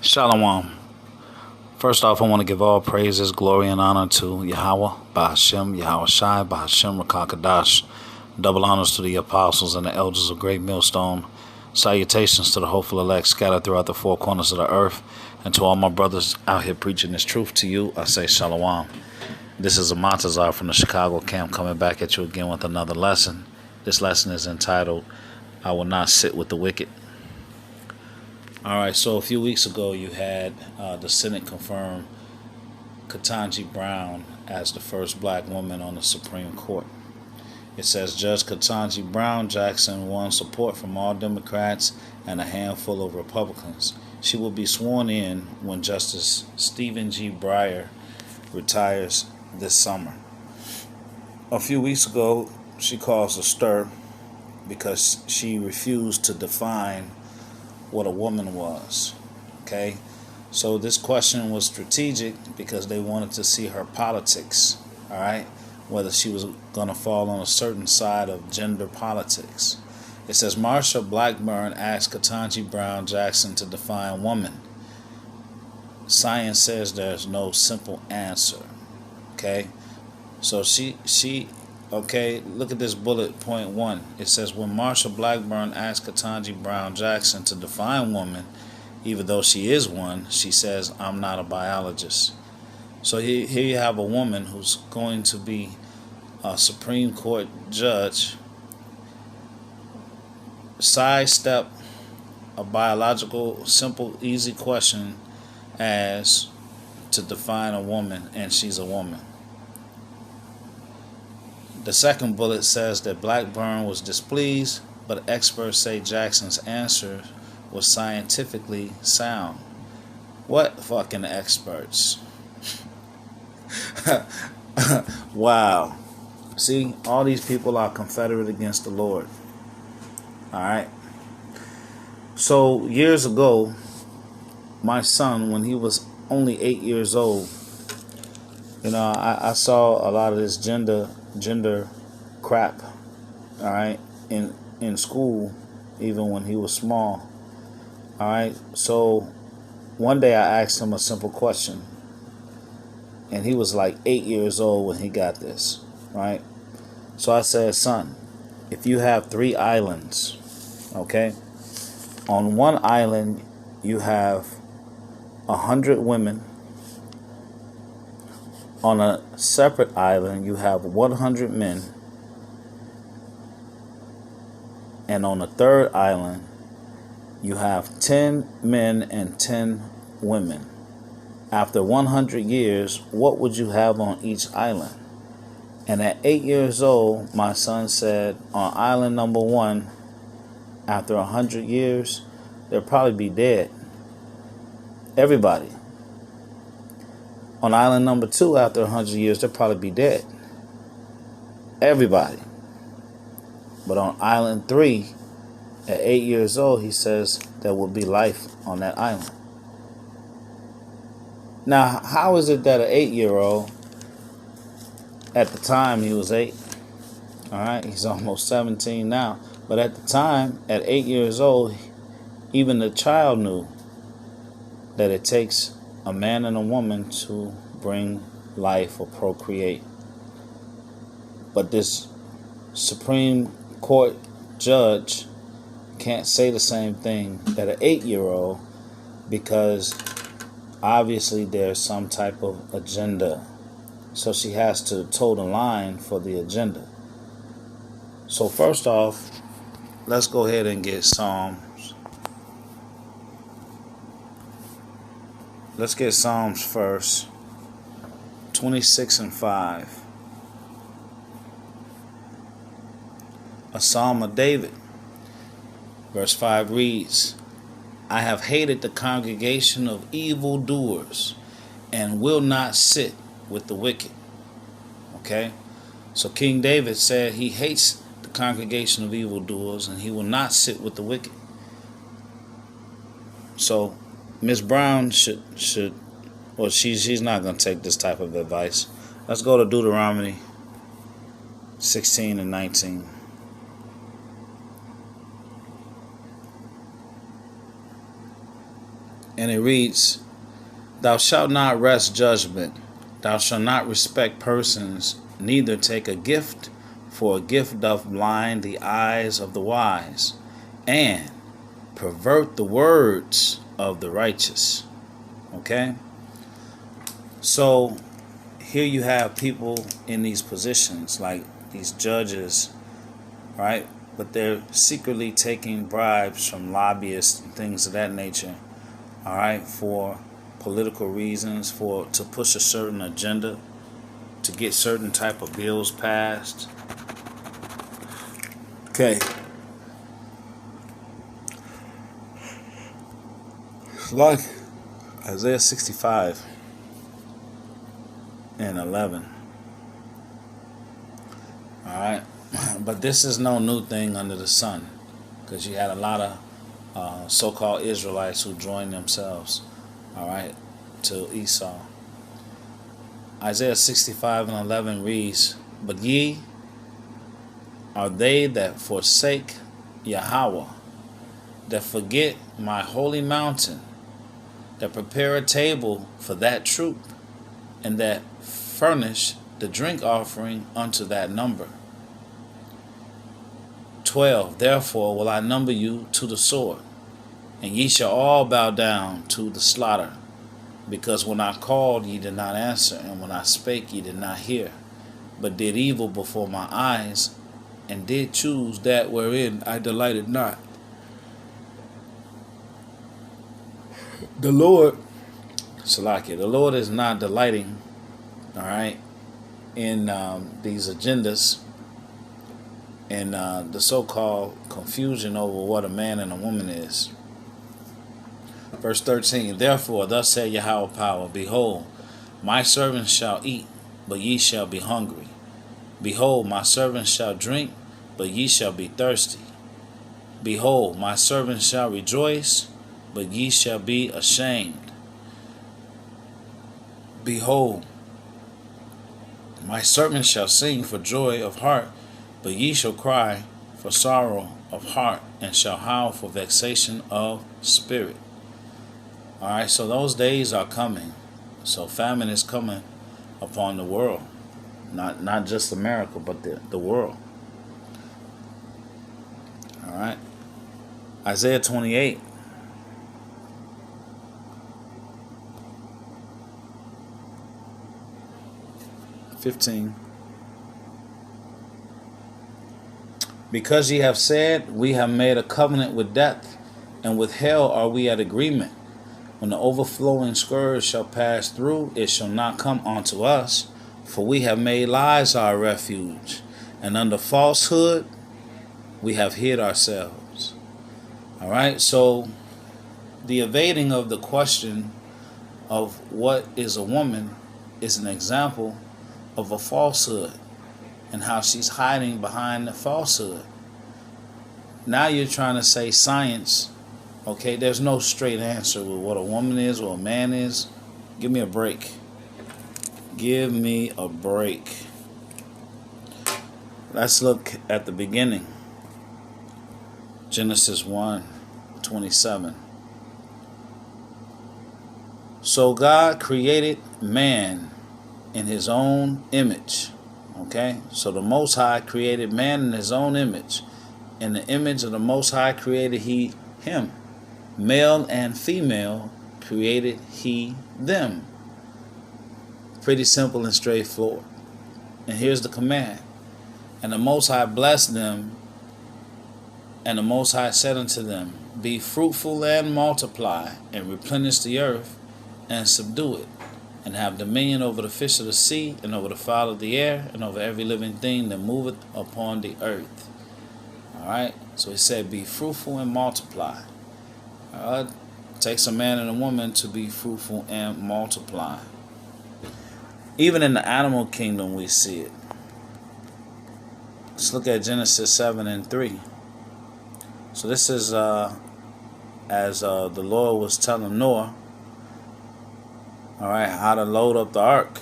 Shalom. First off, I want to give all praises, glory, and honor to Yahweh, Bahashem, Yahweh Shai, Bahashem, Rakakadash. Double honors to the apostles and the elders of Great Millstone. Salutations to the hopeful elect scattered throughout the four corners of the earth. And to all my brothers out here preaching this truth to you, I say Shalom. This is a Montazar from the Chicago camp coming back at you again with another lesson. This lesson is entitled, I Will Not Sit with the Wicked. Alright, so a few weeks ago you had the Senate confirm Ketanji Brown as the first black woman on the Supreme Court. It says Judge Ketanji Brown Jackson won support from all Democrats and a handful of Republicans. She will be sworn in when Justice Stephen G. Breyer retires this summer. A few weeks ago, she caused a stir because she refused to define what a woman was. Okay, so this question was strategic because they wanted to see her politics. All right, whether she was going to fall on a certain side of gender politics. It says Marsha Blackburn asked Ketanji Brown Jackson to define woman. Science says there's no simple answer. Okay, so she okay, look at this bullet point 1. It says when Marsha Blackburn asked Ketanji Brown Jackson to define woman, even though she is one, she says, I'm not a biologist. So here you have a woman who's going to be a Supreme Court judge, sidestep a biological, simple, easy question as to define a woman, and she's a woman. The second bullet says that Blackburn was displeased, but experts say Jackson's answer was scientifically sound. What fucking experts? Wow. See, all these people are confederate against the Lord. Alright? So, years ago, my son, when he was only 8 years old, I saw a lot of this gender crap, all right, in school, even when he was small. All right, so one day I asked him a simple question, and he was like 8 years old when he got this, right? So I said, son, if you have 3 islands, okay, on one island you have 100 women. On a separate island, you have 100 men. And on the third island, you have 10 men and 10 women. After 100 years, what would you have on each island? And at 8 years old, my son said, on island number 1, after 100 years, they'll probably be dead. Everybody. On island number 2, after 100 years, they'll probably be dead. Everybody. But on island 3, at 8 years old, he says there will be life on that island. Now, how is it that an 8-year-old, at the time he was 8, all right, he's almost 17 now, but at the time, at 8 years old, even the child knew that it takes a man and a woman to bring life or procreate. But this Supreme Court judge can't say the same thing that an 8-year-old, because obviously there's some type of agenda. So she has to toe the line for the agenda. So first off, let's go ahead and get Psalms. Let's get Psalms first, 26 and 5. A Psalm of David. Verse 5 reads, I have hated the congregation of evildoers and will not sit with the wicked. Okay? So King David said he hates the congregation of evildoers and he will not sit with the wicked. So Miss Brown should well, she's not going to take this type of advice. Let's go to Deuteronomy 16 and 19. And it reads, Thou shalt not wrest judgment. Thou shalt not respect persons, neither take a gift, for a gift doth blind the eyes of the wise, and pervert the words of the righteous. Okay? So here you have people in these positions, like these judges, right? But they're secretly taking bribes from lobbyists and things of that nature, all right, for political reasons, to push a certain agenda, to get certain type of bills passed. Okay. Like Isaiah 65 and 11. All right. But this is no new thing under the sun, because you had a lot of so-called Israelites who joined themselves, all right, to Esau. Isaiah 65 and 11 reads, But ye are they that forsake Yahweh, that forget my holy mountain, that prepare a table for that troop, and that furnish the drink offering unto that number. 12. Therefore will I number you to the sword, and ye shall all bow down to the slaughter. Because when I called, ye did not answer, and when I spake, ye did not hear, but did evil before my eyes, and did choose that wherein I delighted not. The Lord, Salakia, the Lord is not delighting, all right, in these agendas and the so-called confusion over what a man and a woman is. Verse 13, Therefore, thus saith Yahweh power, Behold, my servants shall eat, but ye shall be hungry. Behold, my servants shall drink, but ye shall be thirsty. Behold, my servants shall rejoice, but ye shall be ashamed. Behold, my servants shall sing for joy of heart, but ye shall cry for sorrow of heart, and shall howl for vexation of spirit. All right, so those days are coming. So famine is coming upon the world. Not just America, but the world. All right. Isaiah 28. Because ye have said, We have made a covenant with death, and with hell are we at agreement. When the overflowing scourge shall pass through, it shall not come unto us, for we have made lies our refuge, and under falsehood we have hid ourselves. All right, so the evading of the question of what is a woman is an example of a falsehood and how she's hiding behind the falsehood. Now you're trying to say science. Okay, there's no straight answer with what a woman is or a man is. Give me a break. Give me a break. Let's look at the beginning. Genesis 1:27. So God created man in his own image. Okay, so the Most High created man in his own image. In the image of the Most High created he him. Male and female created he them. Pretty simple and straightforward. And here's the command. And the Most High blessed them, and the Most High said unto them, Be fruitful and multiply, and replenish the earth, and subdue it, and have dominion over the fish of the sea, and over the fowl of the air, and over every living thing that moveth upon the earth. Alright? So he said, Be fruitful and multiply. It takes a man and a woman to be fruitful and multiply. Even in the animal kingdom we see it. Let's look at Genesis 7:3. So this is as the Lord was telling Noah, all right, how to load up the ark.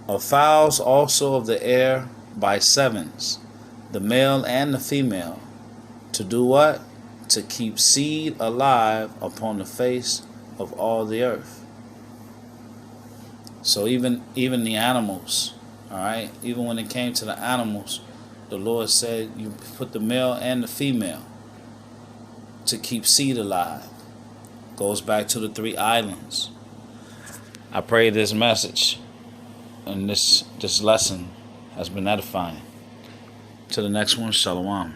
Of fowls also of the air by sevens, the male and the female, to do what? to keep seed alive upon the face of all the earth. So even the animals, all right, even when it came to the animals, the Lord said you put the male and the female to keep seed alive. Goes back to the 3 islands. I pray this message and this lesson has been edifying. To the next one, Shalom.